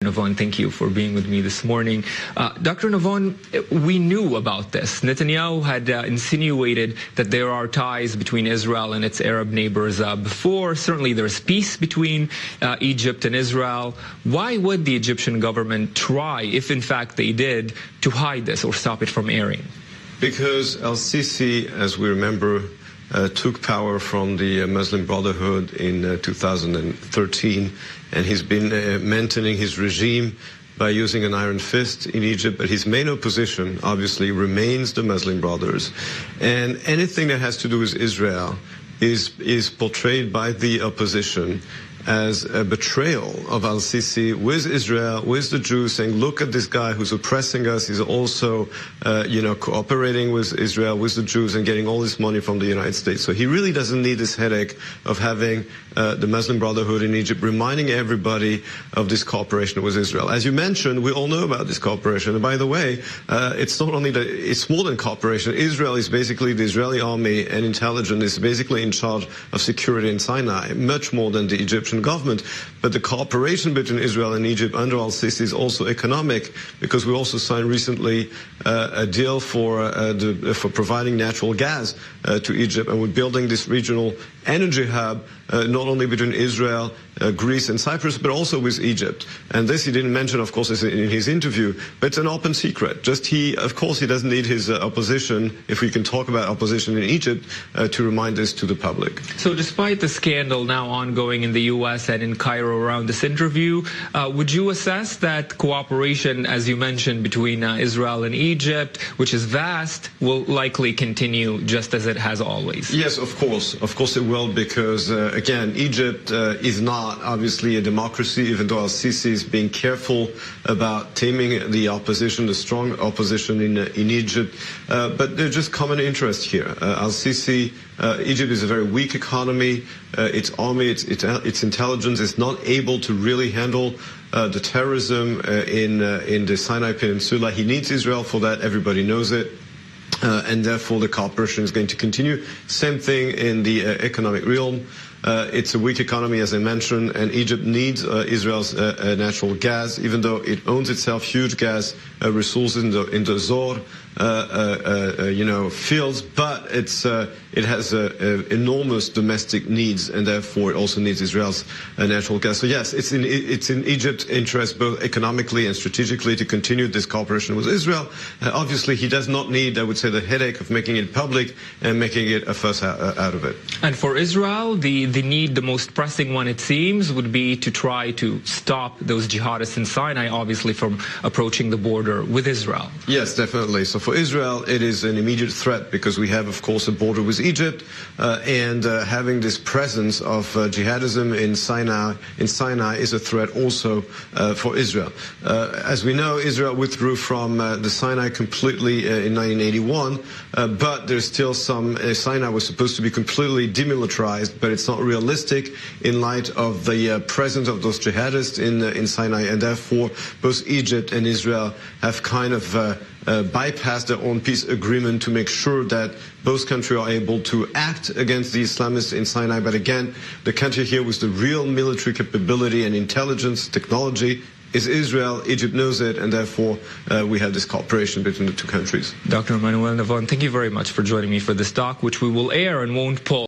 Navon, thank you for being with me this morning. Dr. Navon, we knew about this. Netanyahu had insinuated that there are ties between Israel and its Arab neighbors before. Certainly there's peace between Egypt and Israel. Why would the Egyptian government try, if in fact they did, to hide this or stop it from airing? Because Sisi, as we remember, took power from the Muslim Brotherhood in 2013, and he's been maintaining his regime by using an iron fist in Egypt. But his main opposition, obviously, remains the Muslim Brothers. And anything that has to do with Israel is portrayed by the opposition as a betrayal of al-Sisi with Israel, with the Jews, saying, look at this guy who's oppressing us. He's also, cooperating with Israel, with the Jews, and getting all this money from the United States. So he really doesn't need this headache of having the Muslim Brotherhood in Egypt reminding everybody of this cooperation with Israel. As you mentioned, we all know about this cooperation. And by the way, it's not only that, it's more than cooperation. Israel is basically, the Israeli army and intelligence is basically in charge of security in Sinai, much more than the Egyptian government. But the cooperation between Israel and Egypt under al-Sisi is also economic, because we also signed recently a deal for providing natural gas to Egypt, and we're building this regional energy hub, not only between Israel, Greece and Cyprus, but also with Egypt. And this he didn't mention, of course, in his interview, but it's an open secret. Of course, he doesn't need his opposition, if we can talk about opposition in Egypt, to remind this to the public. So despite the scandal now ongoing in the U.S. and in Cairo around this interview, would you assess that cooperation, as you mentioned, between Israel and Egypt, which is vast, will likely continue just as it has always? Yes, of course. Of course it will, because, again, Egypt is not obviously a democracy, even though al-Sisi is being careful about taming the opposition, the strong opposition in Egypt. But there's just common interest here. Al-Sisi, Egypt is a very weak economy. Its army, its intelligence is not able to really handle the terrorism in the Sinai Peninsula. He needs Israel for that. Everybody knows it. And therefore the cooperation is going to continue. Same thing in the economic realm. It's a weak economy, as I mentioned, and Egypt needs Israel's natural gas, even though it owns itself huge gas resources in the Zohr, fields, but it has enormous domestic needs, and therefore it also needs Israel's natural gas. So yes, it's in Egypt's interest, both economically and strategically, to continue this cooperation with Israel. Obviously, he does not need, I would say, the headache of making it public and making it a fuss out of it. And for Israel, the need, the most pressing one, it seems, would be to try to stop those jihadists in Sinai, obviously, from approaching the border with Israel. Yes, definitely. So for Israel, it is an immediate threat, because we have, of course, a border with Egypt, and having this presence of jihadism in Sinai is a threat also for Israel. As we know, Israel withdrew from the Sinai completely in 1981, but there's still some, Sinai was supposed to be completely demilitarized, but it's not realistic in light of the presence of those jihadists in Sinai, and therefore both Egypt and Israel have kind of bypassed their own peace agreement to make sure that both countries are able to act against the Islamists in Sinai. But again, the country here with the real military capability and intelligence technology is Israel. Egypt knows it, and therefore we have this cooperation between the two countries. Dr. Emmanuel Navon, thank you very much for joining me for this talk, which we will air and won't pull.